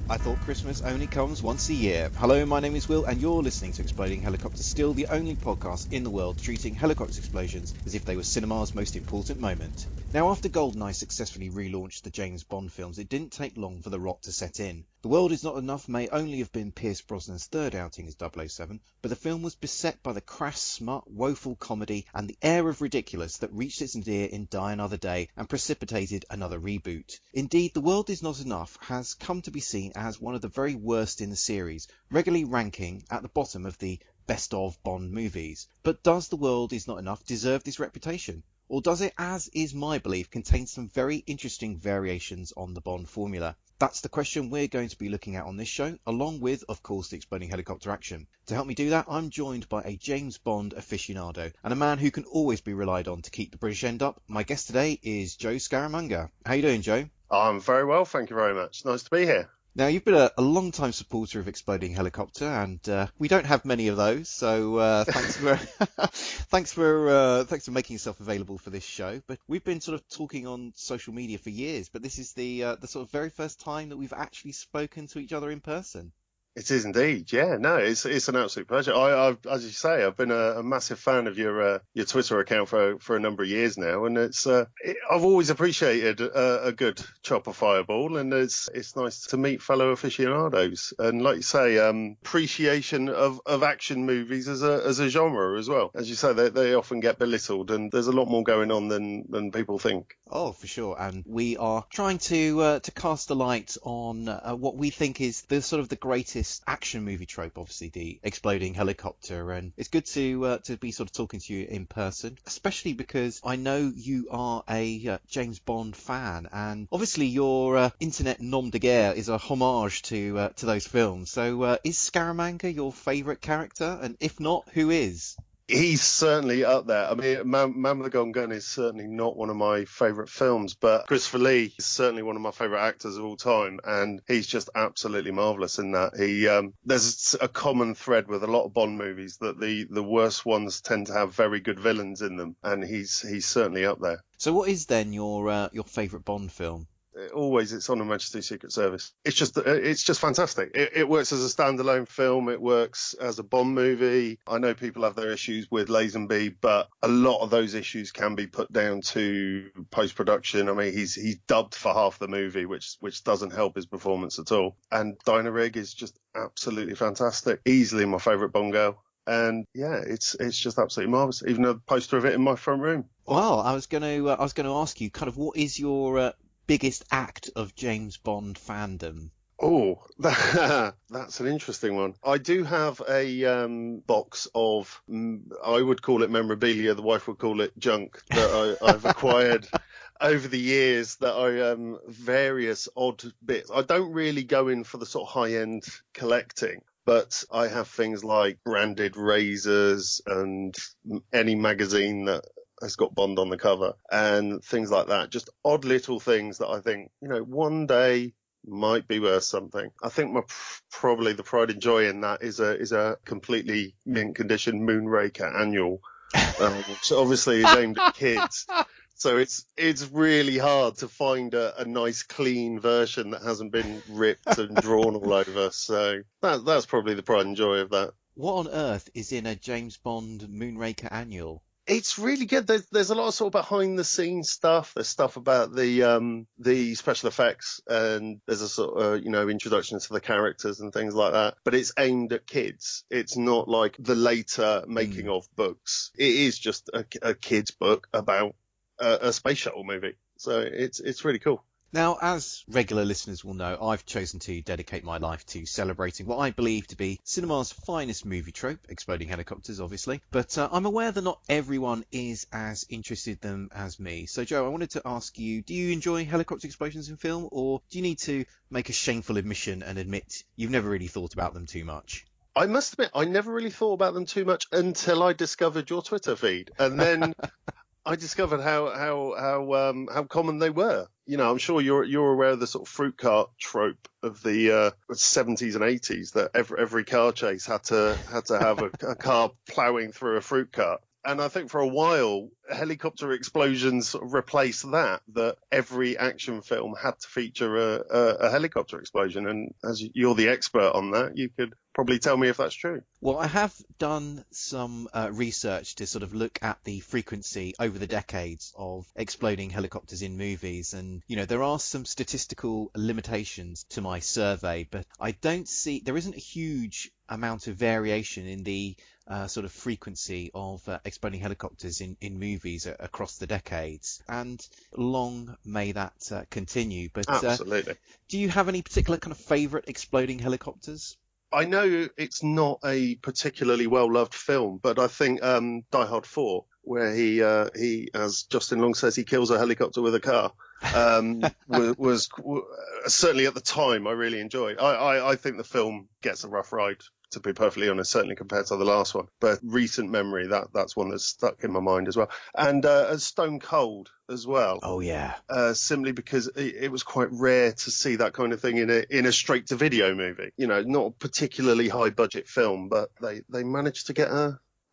I thought Christmas only comes once a year. Hello, my name is Will, and you're listening to Exploding Helicopters, still the only podcast in the world treating helicopter explosions as if they were cinema's most important moment. Now, after GoldenEye successfully relaunched the James Bond films, it didn't take long for the rot to set in. The World Is Not Enough may only have been Pierce Brosnan's third outing as 007, but the film was beset by the crass, smut, woeful comedy and the air of ridiculous that reached its nadir in Die Another Day and precipitated another reboot. Indeed, The World Is Not Enough has come to be seen as one of the very worst in the series, regularly ranking at the bottom of the best of Bond movies. But does The World Is Not Enough deserve this reputation? Or does it, as is my belief, contain some very interesting variations on the Bond formula? That's the question we're going to be looking at on this show, along with, of course, the exploding helicopter action. To help me do that, I'm joined by a James Bond aficionado, and a man who can always be relied on to keep the British end up. My guest today is Joe Scaramanga. How you doing, Joe? I'm very well, thank you very much. Nice to be here. Now, you've been a long-time supporter of Exploding Helicopter, and we don't have many of those, so thanks for thanks for making yourself available for this show. But we've been sort of talking on social media for years, but this is the sort of very first time that we've actually spoken to each other in person. It is indeed, yeah. No, it's an absolute pleasure. I've, as you say, I've been a massive fan of your Twitter account for a number of years now, and I've always appreciated a good chopper fireball, and it's nice to meet fellow aficionados, and like you say, appreciation of action movies as a genre as well. As you say, they often get belittled, and there's a lot more going on than people think. Oh, for sure, and we are trying to cast a light on what we think is the sort of the greatest action movie trope, obviously the exploding helicopter, and it's good to be sort of talking to you in person, especially because I know you are a James Bond fan, and obviously your internet nom de guerre is a homage to those films. So is Scaramanga your favourite character, and if not, who is? He's certainly up there. I mean, Man with the Golden Gun is certainly not one of my favourite films, but Christopher Lee is certainly one of my favourite actors of all time, and he's just absolutely marvellous in that. There's a common thread with a lot of Bond movies that the worst ones tend to have very good villains in them, and he's certainly up there. So what is then your favourite Bond film? It's on Her Majesty's Secret Service. It's just fantastic. It works as a standalone film. It works as a Bond movie. I know people have their issues with Lazenby, but a lot of those issues can be put down to post-production. I mean, he's dubbed for half the movie, which doesn't help his performance at all. And Dinah Rigg is just absolutely fantastic. Easily my favourite Bond girl. And yeah, it's just absolutely marvellous. Even a poster of it in my front room. Well, I was going to ask you kind of what is your biggest act of James Bond fandom? Oh, that's an interesting one. I do have a box of, I would call it memorabilia, the wife would call it junk, that I've acquired over the years, that various odd bits. I don't really go in for the sort of high-end collecting, but I have things like branded razors and any magazine that has got Bond on the cover and things like that. Just odd little things that I think, one day might be worth something. I think probably the pride and joy in that is a completely mint condition Moonraker annual, which obviously is aimed at kids. So it's really hard to find a nice clean version that hasn't been ripped and drawn all over. So that's probably the pride and joy of that. What on earth is in a James Bond Moonraker annual? It's really good. There's a lot of sort of behind the scenes stuff. There's stuff about the special effects, and there's a sort of introduction to the characters and things like that. But it's aimed at kids. It's not like the later making of books. It is just a kid's book about a space shuttle movie. So it's really cool. Now, as regular listeners will know, I've chosen to dedicate my life to celebrating what I believe to be cinema's finest movie trope, exploding helicopters, obviously. But I'm aware that not everyone is as interested in them as me. So, Joe, I wanted to ask you, do you enjoy helicopter explosions in film, or do you need to make a shameful admission and admit you've never really thought about them too much? I must admit, I never really thought about them too much until I discovered your Twitter feed. And then I discovered how common they were. I'm sure you're aware of the sort of fruit cart trope of the 70s and 80s, that every car chase had to have a car ploughing through a fruit cart. And I think for a while, helicopter explosions sort of replaced that every action film had to feature a helicopter explosion. And as you're the expert on that, you could probably tell me if that's true. Well, I have done some research to sort of look at the frequency over the decades of exploding helicopters in movies. And, there are some statistical limitations to my survey, but there isn't a huge amount of variation in the sort of frequency of exploding helicopters in movies across the decades. And long may that continue. But Absolutely. Do you have any particular kind of favourite exploding helicopters? I know it's not a particularly well-loved film, but I think Die Hard 4, where he, as Justin Long says, he kills a helicopter with a car, was certainly at the time I really enjoyed. I think the film gets a rough ride, to be perfectly honest, certainly compared to the last one. But recent memory, that's one that's stuck in my mind as well. And Stone Cold as well. Oh, yeah. Simply because it was quite rare to see that kind of thing in a straight-to-video movie. Not a particularly high-budget film, but they managed to get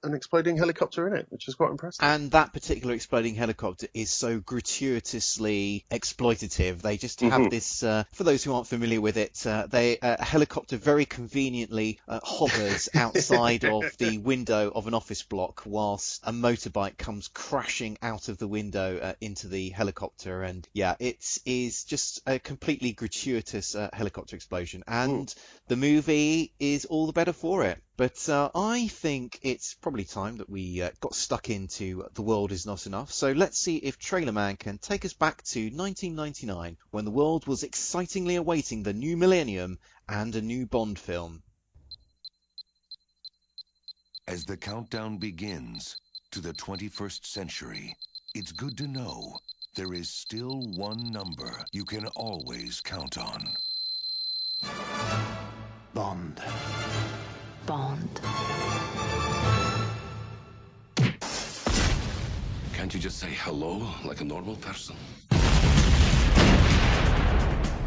an exploding helicopter in it, which is quite impressive. And that particular exploding helicopter is so gratuitously exploitative. They just have this, for those who aren't familiar with it, a helicopter very conveniently hovers outside of the window of an office block whilst a motorbike comes crashing out of the window into the helicopter. And yeah, it is just a completely gratuitous helicopter explosion. And the movie is all the better for it. But I think it's probably time that we got stuck into The World Is Not Enough. So let's see if Trailer Man can take us back to 1999, when the world was excitingly awaiting the new millennium and a new Bond film. As the countdown begins to the 21st century, it's good to know there is still one number you can always count on. Bond. Bond. Can't you just say hello like a normal person?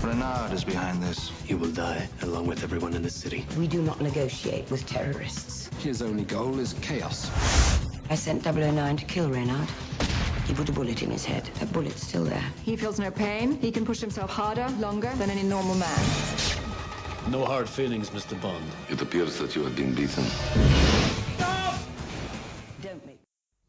Renard is behind this. He will die along with everyone in the city. We do not negotiate with terrorists. His only goal is chaos. I sent 009 to kill Reynard. He put a bullet in his head. That bullet's still there. He feels no pain. He can push himself harder, longer than any normal man. No hard feelings, Mr. Bond. It appears that you have been beaten.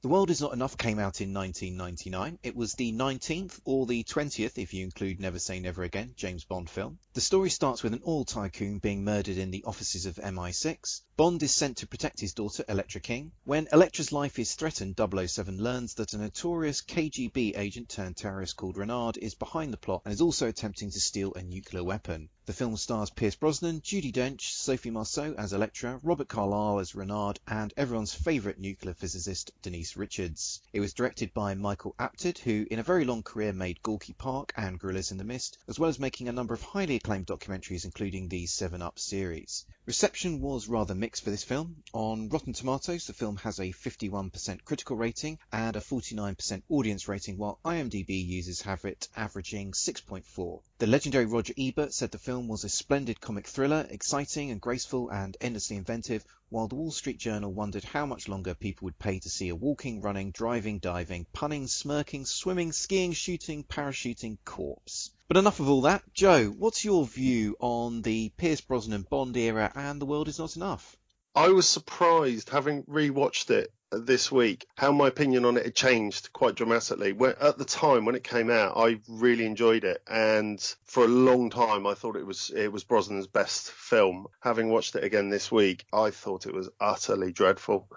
The World Is Not Enough came out in 1999. It was the 19th, or the 20th if you include Never Say Never Again, James Bond film. The story starts with an oil tycoon being murdered in the offices of MI6. Bond is sent to protect his daughter, Elektra King. When Elektra's life is threatened, 007 learns that a notorious KGB agent turned terrorist called Renard is behind the plot and is also attempting to steal a nuclear weapon. The film stars Pierce Brosnan, Judi Dench, Sophie Marceau as Elektra, Robert Carlyle as Renard, and everyone's favourite nuclear physicist, Denise Richards. It was directed by Michael Apted, who in a very long career made Gorky Park and Gorillas in the Mist, as well as making a number of highly acclaimed documentaries, including the 7 Up series. Reception was rather mixed for this film. On Rotten Tomatoes, the film has a 51% critical rating and a 49% audience rating, while IMDb users have it averaging 6.4. The legendary Roger Ebert said the film was a splendid comic thriller, exciting and graceful and endlessly inventive, while the Wall Street Journal wondered how much longer people would pay to see a walking, running, driving, diving, punning, smirking, swimming, skiing, shooting, parachuting corpse. But enough of all that. Joe, what's your view on the Pierce Brosnan Bond era and The World Is Not Enough? I was surprised, having rewatched it this week, how my opinion on it had changed quite dramatically. At the time when it came out, I really enjoyed it, and for a long time I thought it was Brosnan's best film. Having watched it again this week, I thought it was utterly dreadful.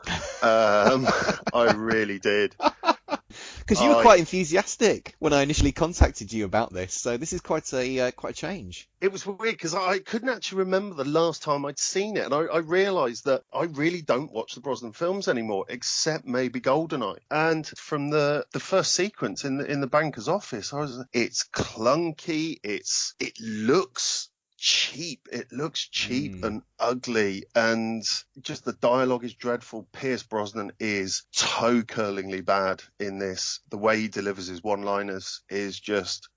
I really did. Because you were quite enthusiastic when I initially contacted you about this, so this is quite a change. It was weird because I couldn't actually remember the last time I'd seen it, and I realised that I really don't watch the Brosnan films anymore, except maybe GoldenEye. And from the first sequence in the banker's office, it's clunky, it looks cheap. It looks cheap and ugly, and just the dialogue is dreadful. Pierce Brosnan is toe-curlingly bad in this. The way he delivers his one-liners is just,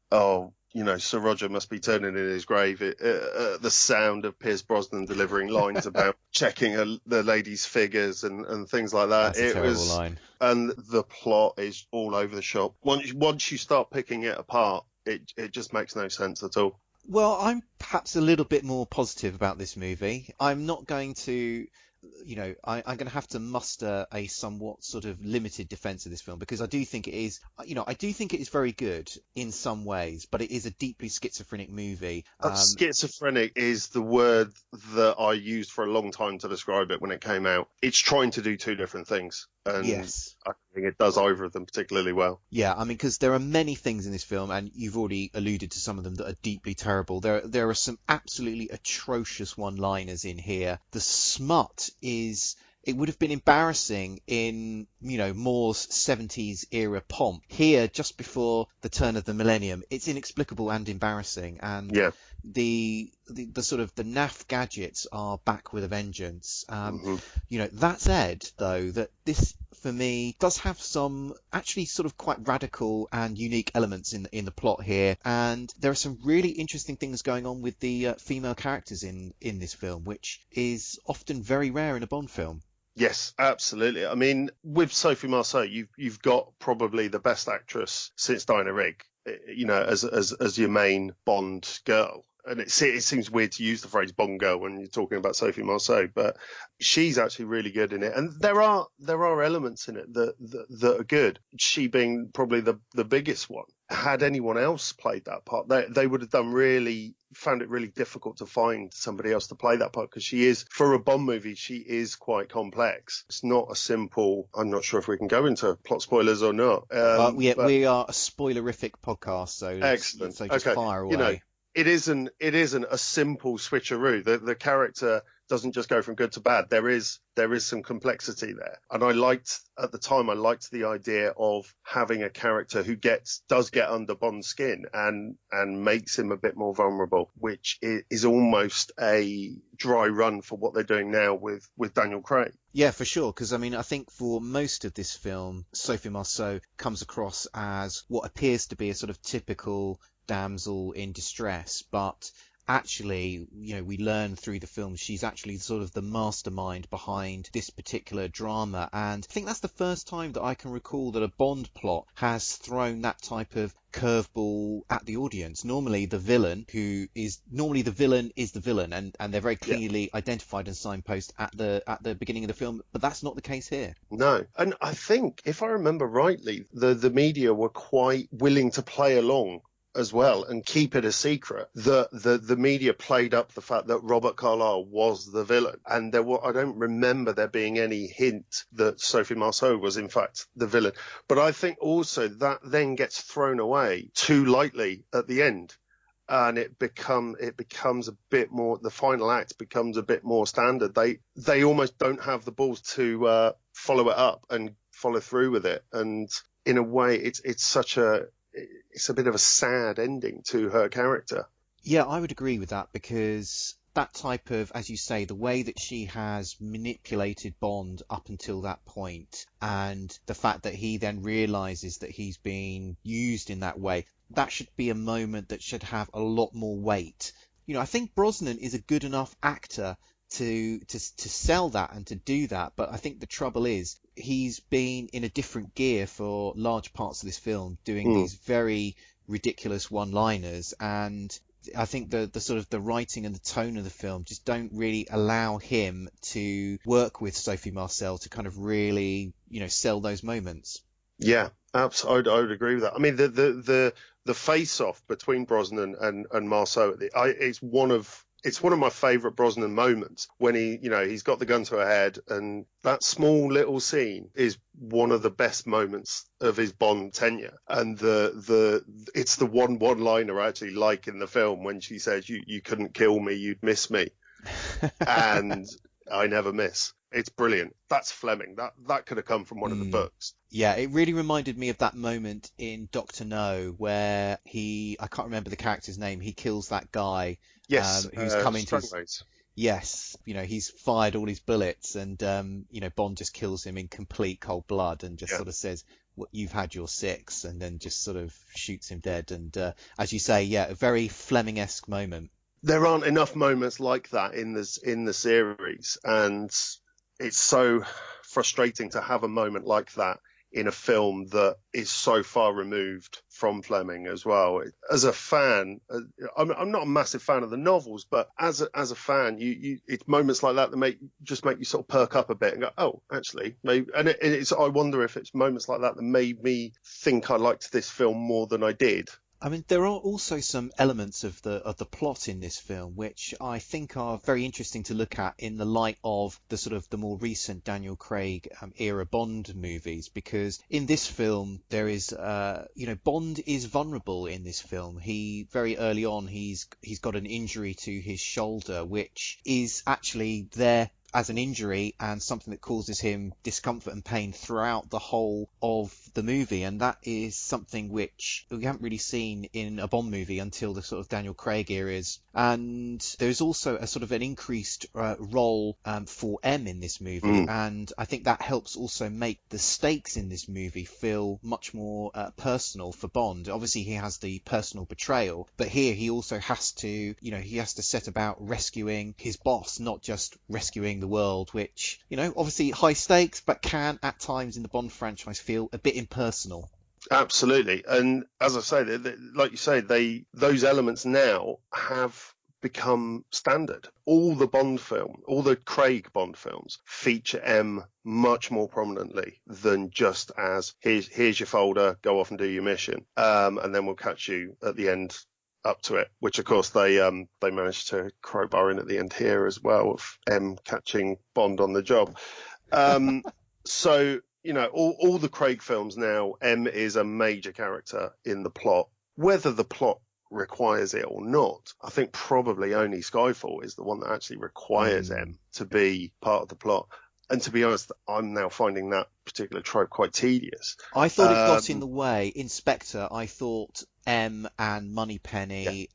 Sir Roger must be turning in his grave the sound of Pierce Brosnan delivering lines about checking the lady's figures and things like that. That's a terrible line. And the plot is all over the shop. Once you start picking it apart, it just makes no sense at all. Well, I'm perhaps a little bit more positive about this movie. I'm not going to, I'm going to have to muster a somewhat sort of limited defense of this film, because I do think it is, I do think it is very good in some ways, but it is a deeply schizophrenic movie. Schizophrenic is the word that I used for a long time to describe it when it came out. It's trying to do two different things. And yes. I think it does either of them particularly well. Yeah, I mean, because there are many things in this film, and you've already alluded to some of them, that are deeply terrible. There are some absolutely atrocious one-liners in here. The smut is... It would have been embarrassing in, Moore's 70s era pomp. Here, just before the turn of the millennium, it's inexplicable and embarrassing. And yeah. The sort of the naff gadgets are back with a vengeance. That said, though, that this, for me, does have some actually sort of quite radical and unique elements in the plot here. And there are some really interesting things going on with the female characters in this film, which is often very rare in a Bond film. Yes, absolutely. I mean, with Sophie Marceau, you've got probably the best actress since Diana Rigg, as your main Bond girl. And it seems weird to use the phrase Bond girl when you're talking about Sophie Marceau, but she's actually really good in it. And there are elements in it that are good. She being probably the biggest one. Had anyone else played that part, they would have found it really difficult to find somebody else to play that part, because she is, for a Bond movie, she is quite complex. It's not a simple, I'm not sure if we can go into plot spoilers or not. We are a spoilerific podcast, so excellent. So just fire away. It isn't a simple switcheroo. The character doesn't just go from good to bad. There is some complexity there. And I liked the idea of having a character who does get under Bond's skin and makes him a bit more vulnerable, which is almost a dry run for what they're doing now with Daniel Craig. Yeah, for sure. Because, I think for most of this film, Sophie Marceau comes across as what appears to be a sort of typical damsel in distress, but actually, we learn through the film she's actually sort of the mastermind behind this particular drama. And I think that's the first time that I can recall that a Bond plot has thrown that type of curveball at the audience. Normally the villain is the villain, and they're very clearly identified and signposted at the beginning of the film, but that's not the case here. No. And I think, if I remember rightly, the media were quite willing to play along as well and keep it a secret. The media played up the fact that Robert Carlyle was the villain, and I don't remember there being any hint that Sophie Marceau was in fact the villain. But I think also that then gets thrown away too lightly at the end, and it becomes a bit more, the final act becomes a bit more standard. They almost don't have the balls to follow it up and follow through with it, and in a way it's a bit of a sad ending to her character. Yeah, I would agree with that, because that type of, as you say, the way that she has manipulated Bond up until that point, and the fact that he then realises that he's being used in that way, that should be a moment that should have a lot more weight. I think Brosnan is a good enough actor to sell that and to do that, but I think the trouble is he's been in a different gear for large parts of this film, doing these very ridiculous one-liners, and I think the sort of the writing and the tone of the film just don't really allow him to work with Sophie Marceau to kind of really sell those moments. Yeah, absolutely. I would agree with that. I mean, the face-off between Brosnan and Marceau, it's one of my favourite Brosnan moments, when he's got the gun to her head, and that small little scene is one of the best moments of his Bond tenure. And it's the one-liner I actually like in the film, when she says, you couldn't kill me, you'd miss me. And I never miss. It's brilliant. That's Fleming. That could have come from one of the books. Yeah, it really reminded me of that moment in Dr. No, where I can't remember the character's name, he kills that guy. Yes, who's coming to Yes, he's fired all his bullets, and Bond just kills him in complete cold blood and just sort of says, "Well, you've had your six," and then just sort of shoots him dead. And as you say, a very Fleming-esque moment. There aren't enough moments like that in the series, and it's so frustrating to have a moment like that in a film that is so far removed from Fleming as well. As a fan, I'm not a massive fan of the novels, but as a fan, it's moments like that that make you sort of perk up a bit and go, oh, actually, maybe. And I wonder if it's moments like that that made me think I liked this film more than I did. I mean, there are also some elements of the plot in this film which I think are very interesting to look at in the light of the sort of the more recent Daniel Craig era Bond movies, because in this film there is, Bond is vulnerable in this film. He very early on he's got an injury to his shoulder, which is actually there as an injury and something that causes him discomfort and pain throughout the whole of the movie. And that is something which we haven't really seen in a Bond movie until the sort of Daniel Craig eras. And there's also a sort of an increased role for M in this movie. And I think that helps also make the stakes in this movie feel much more personal for Bond. Obviously, he has the personal betrayal, but here he also has to, he has to set about rescuing his boss, not just rescuing the world, which, obviously high stakes, but can at times in the Bond franchise feel a bit impersonal. Absolutely. And as I say, like you say, those elements now have become standard. All the Craig Bond films feature M much more prominently than just as here's your folder, go off and do your mission, and then we'll catch you at the end up to it, which of course they managed to crowbar in at the end here as well, of M catching Bond on the job. So, all the Craig films now, M is a major character in the plot. Whether the plot requires it or not, I think probably only Skyfall is the one that actually requires M to be part of the plot. And to be honest, I'm now finding that particular trope quite tedious. I thought it got in the way. in Spectre, I thought M and Moneypenny,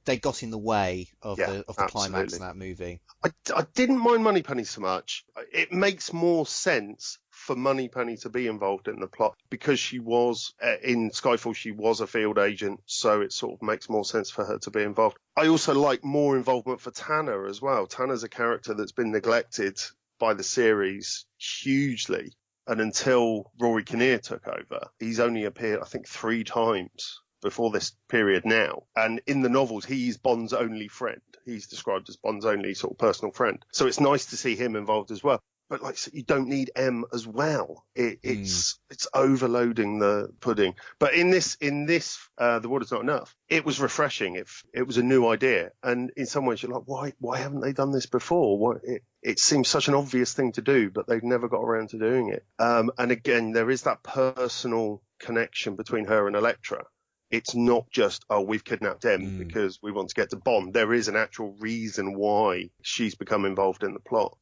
they got in the way of the climax in that movie. I didn't mind Moneypenny so much. It makes more sense for Moneypenny to be involved in the plot because she was, in Skyfall, she was a field agent, so it sort of makes more sense for her to be involved. I also like more involvement for Tanner as well. Tanner's a character that's been neglected by the series hugely, and until Rory Kinnear took over, he's only appeared, I think, 3 times before this period now. And in the novels, he's Bond's only friend. He's described as Bond's only sort of personal friend. So it's nice to see him involved as well. But like, you don't need M as well. It's overloading the pudding. But in this, The Water's Not Enough, it was refreshing. It was a new idea. And in some ways you're like, why haven't they done this before? It seems such an obvious thing to do, but they've never got around to doing it. And again, there is that personal connection between her and Elektra. It's not just, we've kidnapped M because we want to get to Bond. There is an actual reason why she's become involved in the plot.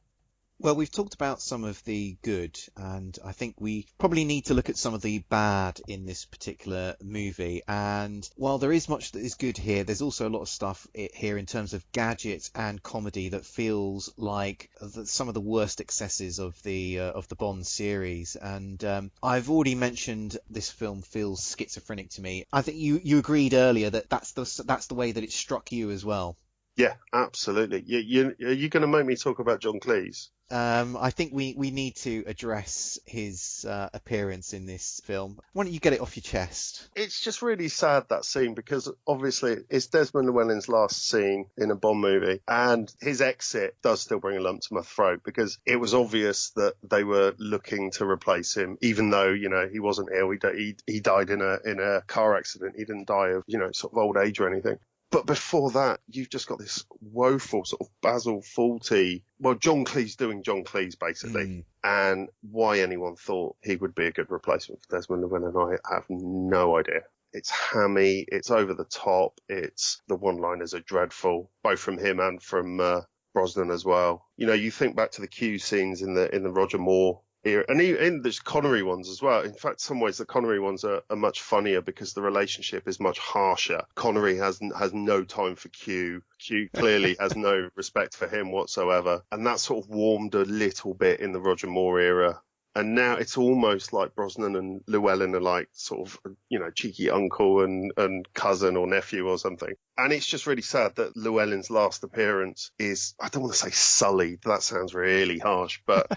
Well, we've talked about some of the good, and I think we probably need to look at some of the bad in this particular movie. And while there is much that is good here, there's also a lot of stuff here in terms of gadgets and comedy that feels like some of the worst excesses of the Bond series. And I've already mentioned this film feels schizophrenic to me. I think you agreed earlier that that's the way that it struck you as well. Yeah, absolutely. Are you going to make me talk about John Cleese? I think we need to address his appearance in this film. Why don't you get it off your chest? It's just really sad, that scene, because obviously it's Desmond Llewellyn's last scene in a Bond movie, and his exit does still bring a lump to my throat, because it was obvious that they were looking to replace him, even though, he wasn't ill. He died in a car accident. He didn't die of, sort of old age or anything. But before that, you've just got this woeful sort of Basil Fawlty, John Cleese doing John Cleese, basically. And why anyone thought he would be a good replacement for Desmond Llewellyn, I have no idea. It's hammy, it's over the top, the one-liners are dreadful, both from him and from Brosnan as well. You think back to the Q scenes in the Roger Moore era. And in there's Connery ones as well. In fact, some ways the Connery ones are much funnier because the relationship is much harsher. Connery has no time for Q. Q clearly has no respect for him whatsoever. And that sort of warmed a little bit in the Roger Moore era. And now it's almost like Brosnan and Llewellyn are like sort of, cheeky uncle and cousin or nephew or something. And it's just really sad that Llewellyn's last appearance is, I don't want to say sullied. That sounds really harsh, but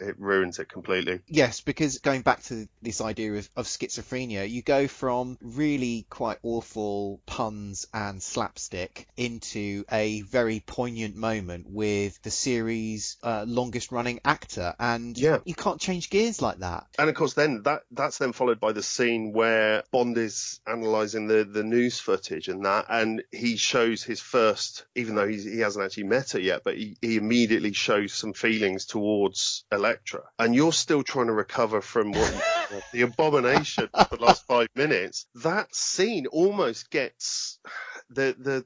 it ruins it completely. Yes, because going back to this idea of schizophrenia, you go from really quite awful puns and slapstick into a very poignant moment with the series' longest running actor. And you can't change gears like that. And of course, then that's then followed by the scene where Bond is analysing the news footage and he shows his first, even though he hasn't actually met her yet, but he immediately shows some feelings towards Electra. And you're still trying to recover from the abomination of the last 5 minutes. That scene almost gets the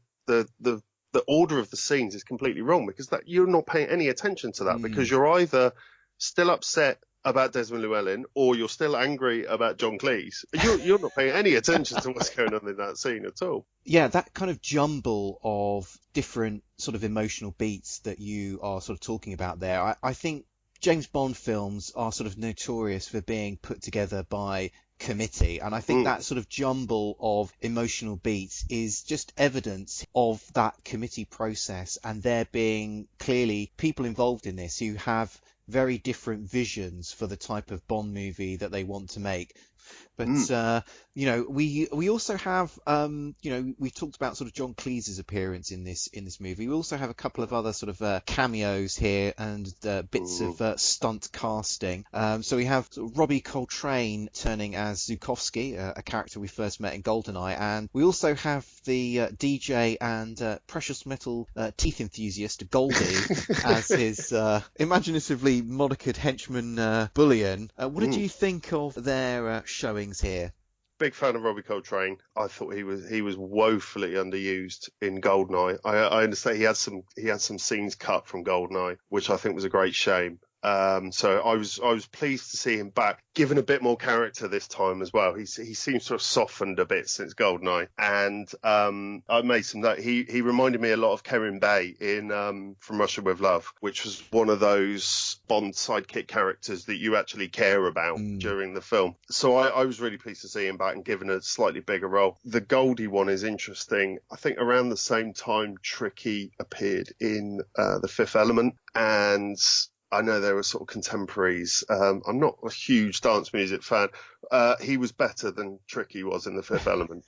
order of the scenes is completely wrong because that you're not paying any attention to that because you're either still upset about Desmond Llewellyn or you're still angry about John Cleese. You're not paying any attention to what's going on in that scene at all. Yeah, that kind of jumble of different sort of emotional beats that you are sort of talking about there. I think James Bond films are sort of notorious for being put together by committee, and I think that sort of jumble of emotional beats is just evidence of that committee process and there being clearly people involved in this who have very different visions for the type of Bond movie that they want to make. But, we also have, we talked about sort of John Cleese's appearance in this movie. We also have a couple of other sort of cameos here and bits of stunt casting. So we have sort of Robbie Coltrane turning as Zukovsky, a character we first met in GoldenEye. And we also have the DJ and precious metal teeth enthusiast Goldie as his imaginatively monikered henchman Bullion. What did you think of their showings here? Big fan of Robbie Coltrane. I thought he was woefully underused in GoldenEye. I understand he had some scenes cut from GoldenEye, which I think was a great shame. So I was pleased to see him back, given a bit more character this time as well. He seems to have softened a bit since GoldenEye, and I made some note. He reminded me a lot of Kerim Bey in From Russia with Love, which was one of those Bond sidekick characters that you actually care about during the film. So I was really pleased to see him back and given a slightly bigger role. The Goldie one is interesting. I think around the same time Tricky appeared in The Fifth Element, and I know they were sort of contemporaries. I'm not a huge dance music fan. He was better than Tricky was in The Fifth Element.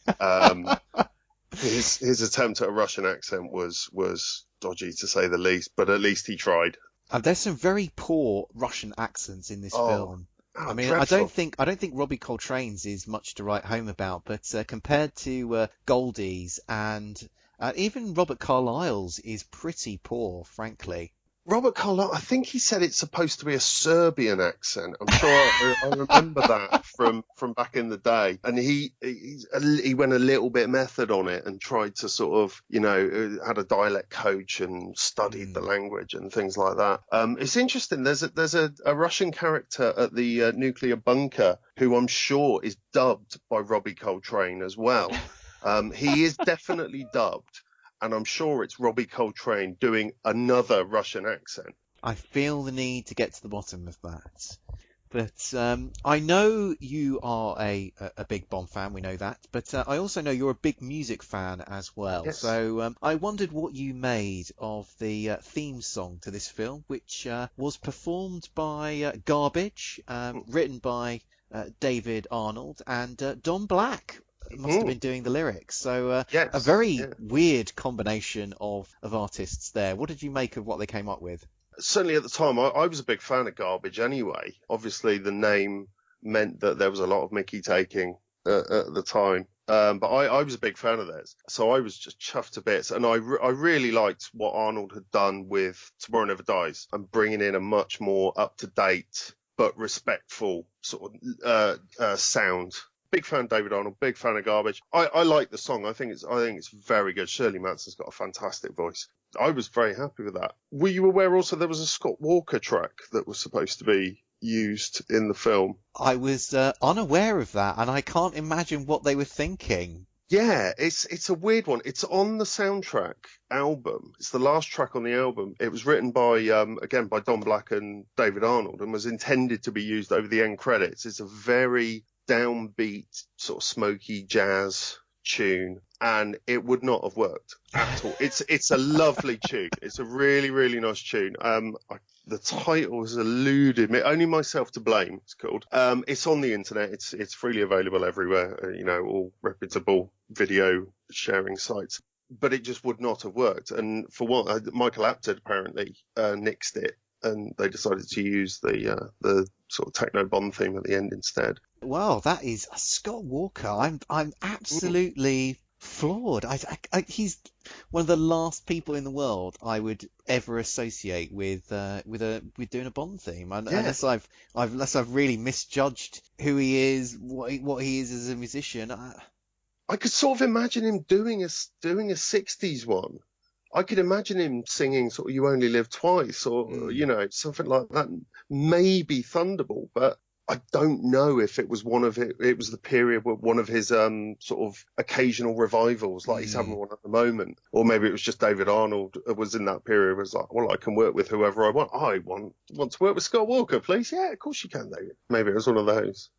His attempt at a Russian accent was dodgy to say the least, but at least he tried. There's some very poor Russian accents in this film. I mean, dreadful. I don't think Robbie Coltrane's is much to write home about, but compared to Goldie's and even Robert Carlyle's is pretty poor, frankly. Robert Carlyle, I think he said it's supposed to be a Serbian accent. I'm sure I remember that from back in the day. And he went a little bit method on it and tried to sort of, had a dialect coach and studied the language and things like that. It's interesting. There's a Russian character at the nuclear bunker who I'm sure is dubbed by Robbie Coltrane as well. He is definitely dubbed. And I'm sure it's Robbie Coltrane doing another Russian accent. I feel the need to get to the bottom of that. But I know you are a big Bond fan, we know that. But I also know you're a big music fan as well. Yes. So I wondered what you made of the theme song to this film, which was performed by Garbage, written by David Arnold, and Don Black must have been doing the lyrics. So yes, a very weird combination of artists there. What did you make of what they came up with? Certainly at the time, I was a big fan of Garbage anyway. Obviously, the name meant that there was a lot of Mickey taking at the time. But I was a big fan of theirs. So I was just chuffed to bits. And I really liked what Arnold had done with Tomorrow Never Dies and bringing in a much more up-to-date but respectful sort of sound. Big fan of David Arnold, big fan of Garbage. I like the song. I think it's very good. Shirley Manson's got a fantastic voice. I was very happy with that. Were you aware also there was a Scott Walker track that was supposed to be used in the film. I was unaware of that, and I can't imagine what they were thinking. Yeah, it's a weird one. It's on the soundtrack album. It's the last track on the album. It was written by, again, by Don Black and David Arnold, and was intended to be used over the end credits. It's a very downbeat, sort of smoky jazz tune, and it would not have worked at all. It's a lovely tune. It's a really, really nice tune. The title has eluded me. Only Myself to Blame, it's called. It's on the internet. It's freely available everywhere, all reputable video sharing sites. But it just would not have worked. And for what, Michael Apted apparently nixed it, and they decided to use the sort of techno Bond theme at the end instead. Well, that is Scott Walker. I'm absolutely floored. He's one of the last people in the world I would ever associate with doing a Bond theme. Unless I've really misjudged who he is, what he is as a musician. I could sort of imagine him doing a 60s one. I could imagine him singing sort of "You Only Live Twice" or something like that. Maybe Thunderball, but I don't know if it was it was the period where one of his sort of occasional revivals, like he's having one at the moment, or maybe it was just David Arnold was in that period. Was like, well, I can work with whoever I want. I want to work with Scott Walker, please. Yeah, of course you can, David. Maybe it was one of those.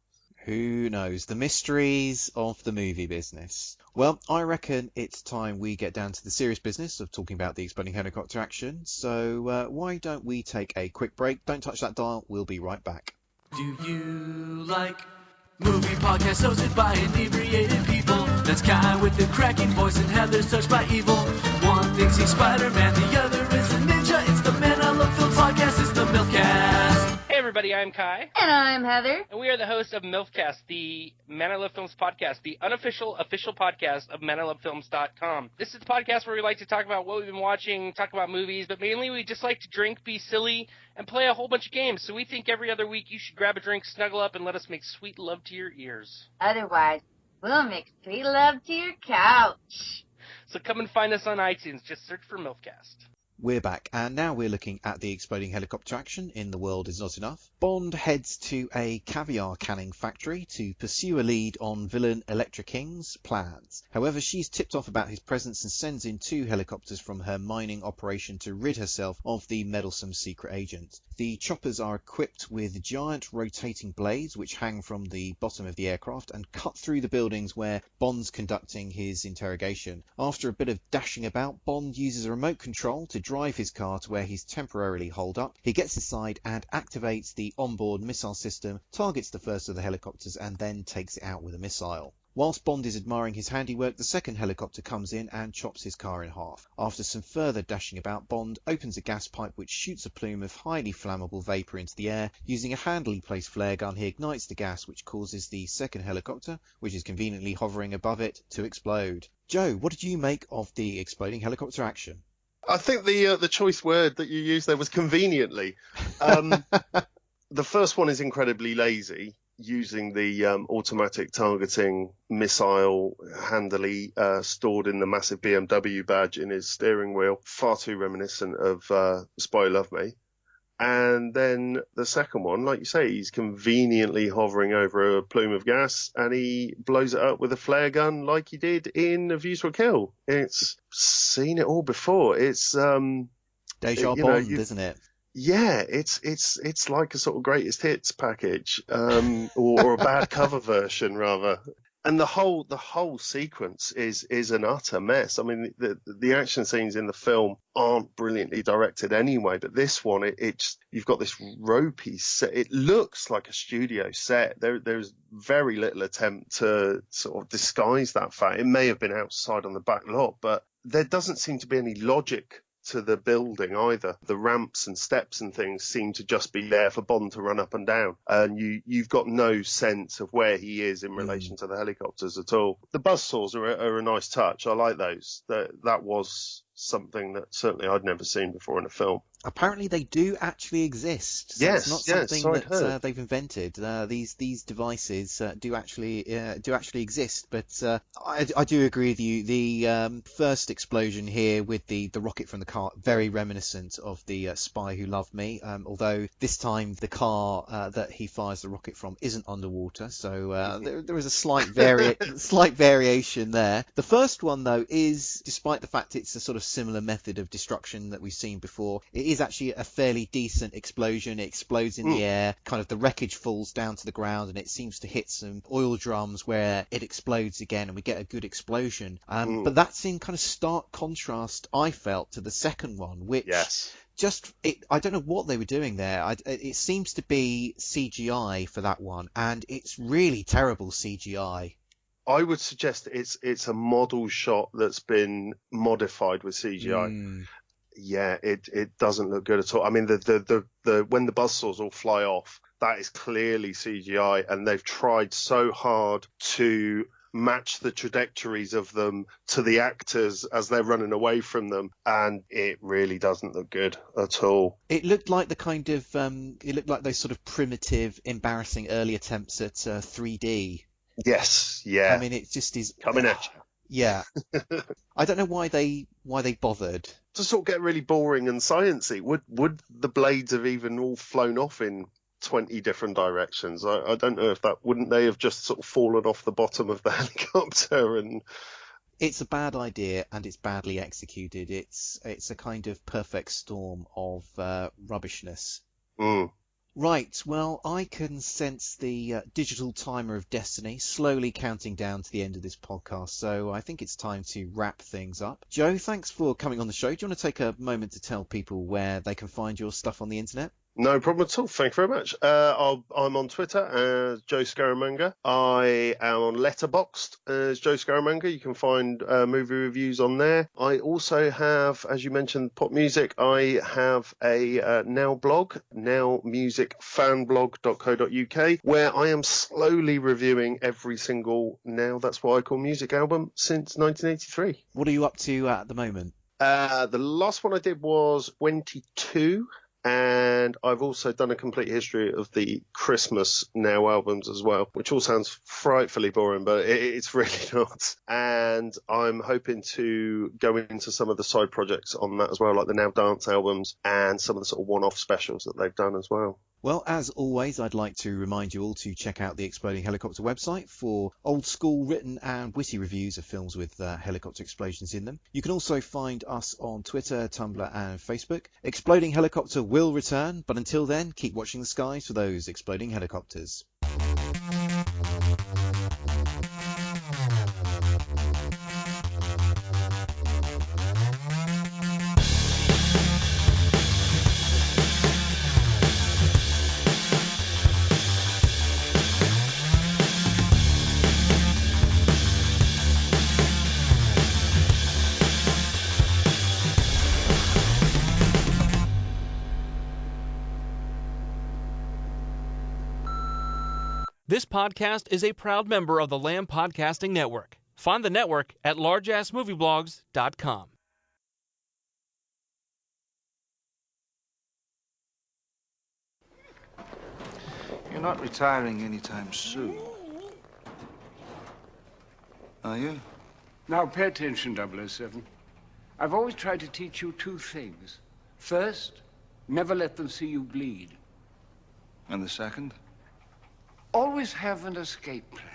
Who knows? The mysteries of the movie business. Well, I reckon it's time we get down to the serious business of talking about the exploding helicopter action. So why don't we take a quick break? Don't touch that dial. We'll be right back. Do you like movie podcasts hosted by inebriated people? That's Kai with the cracking voice and Heather's touched by evil. One thinks he's Spider-Man, the other is a ninja. It's the Man I Love Film podcast, it's the Milfcast. Hey everybody, I'm Kai. And I'm Heather. And we are the hosts of MILFcast, the Man I Love Films podcast, the unofficial official podcast of manilovefilms.com. This is the podcast where we like to talk about what we've been watching, talk about movies, but mainly we just like to drink, be silly, and play a whole bunch of games. So we think every other week you should grab a drink, snuggle up, and let us make sweet love to your ears. Otherwise, we'll make sweet love to your couch. So come and find us on iTunes. Just search for MILFcast. We're back, and now we're looking at the exploding helicopter action in The World Is Not Enough. Bond heads to a caviar canning factory to pursue a lead on villain Elektra King's plans. However, she's tipped off about his presence and sends in 2 helicopters from her mining operation to rid herself of the meddlesome secret agent. The choppers are equipped with giant rotating blades which hang from the bottom of the aircraft and cut through the buildings where Bond's conducting his interrogation. After a bit of dashing about, Bond uses a remote control to drive his car to where he's temporarily holed up. He gets inside and activates the onboard missile system, targets the first of the helicopters and then takes it out with a missile. Whilst Bond is admiring his handiwork, the second helicopter comes in and chops his car in half. After some further dashing about, Bond opens a gas pipe which shoots a plume of highly flammable vapour into the air. Using a handily placed flare gun, he ignites the gas which causes the second helicopter, which is conveniently hovering above it, to explode. Joe, what did you make of the exploding helicopter action? I think the choice word that you used there was conveniently. The first one is incredibly lazy, using the automatic targeting missile handily stored in the massive BMW badge in his steering wheel. Far too reminiscent of Spy Love Me. And then the second one, like you say, he's conveniently hovering over a plume of gas and he blows it up with a flare gun like he did in A View to a Kill. It's seen it all before. It's Deja Bond, isn't it? Yeah, it's like a sort of greatest hits package, or a bad cover version rather. And the whole sequence is an utter mess. I mean, the action scenes in the film aren't brilliantly directed anyway, but this one, you've got this ropey set. It looks like a studio set. There's very little attempt to sort of disguise that fact. It may have been outside on the back lot, but there doesn't seem to be any logic to the building either. The ramps and steps and things seem to just be there for Bond to run up and down, and you've got no sense of where he is in relation to the helicopters at all. The buzzsaws are a nice touch. I like those. That was something that certainly I'd never seen before in a film. Apparently they do actually exist. So Yes, it's not yes, something so I'd heard. that they've invented. These devices do actually exist. But I do agree with you. The first explosion here with the rocket from the car, very reminiscent of the Spy Who Loved Me. Although this time the car that he fires the rocket from isn't underwater, so there is a slight variation there. The first one though is, despite the fact it's a sort of similar method of destruction that we've seen before, it is actually a fairly decent explosion. It explodes in the air, kind of the wreckage falls down to the ground, and it seems to hit some oil drums where it explodes again, and we get a good explosion. But that's in kind of stark contrast, I felt, to the second one, which I don't know what they were doing there. It seems to be CGI for that one, and it's really terrible CGI. I would suggest it's a model shot that's been modified with CGI. Yeah, it doesn't look good at all. I mean, the when the buzzsaws all fly off, that is clearly CGI, and they've tried so hard to match the trajectories of them to the actors as they're running away from them, and it really doesn't look good at all. It looked like the kind of it looked like those sort of primitive, embarrassing early attempts at 3D. Yes, yeah. I mean, it just is coming at you. Yeah. I don't know why they bothered. To sort of get really boring and sciencey. Would the blades have even all flown off in 20 different directions? I don't know if wouldn't they have just sort of fallen off the bottom of the helicopter? And it's a bad idea, and it's badly executed. It's a kind of perfect storm of rubbishness. Right, well, I can sense the digital timer of destiny slowly counting down to the end of this podcast, so I think it's time to wrap things up. Joe, thanks for coming on the show. Do you want to take a moment to tell people where they can find your stuff on the internet? No problem at all. Thank you very much. I'm on Twitter as Joe Scaramanga. I am on Letterboxd as Joe Scaramanga. You can find movie reviews on there. I also have, as you mentioned, pop music. I have a Now blog, nowmusicfanblog.co.uk, where I am slowly reviewing every single Now That's What I Call Music album since 1983. What are you up to at the moment? The last one I did was 22. And I've also done a complete history of the Christmas Now albums as well, which all sounds frightfully boring, but it's really not. And I'm hoping to go into some of the side projects on that as well, like the Now Dance albums and some of the sort of one-off specials that they've done as well. Well, as always, I'd like to remind you all to check out the Exploding Helicopter website for old school written and witty reviews of films with helicopter explosions in them. You can also find us on Twitter, Tumblr and Facebook. Exploding Helicopter will return, but until then, keep watching the skies for those exploding helicopters. This podcast is a proud member of the Lamb Podcasting Network. Find the network at largeassmovieblogs.com. You're not retiring anytime soon, are you? Now pay attention, 007. I've always tried to teach you two things. First, never let them see you bleed. And the second? Always have an escape plan.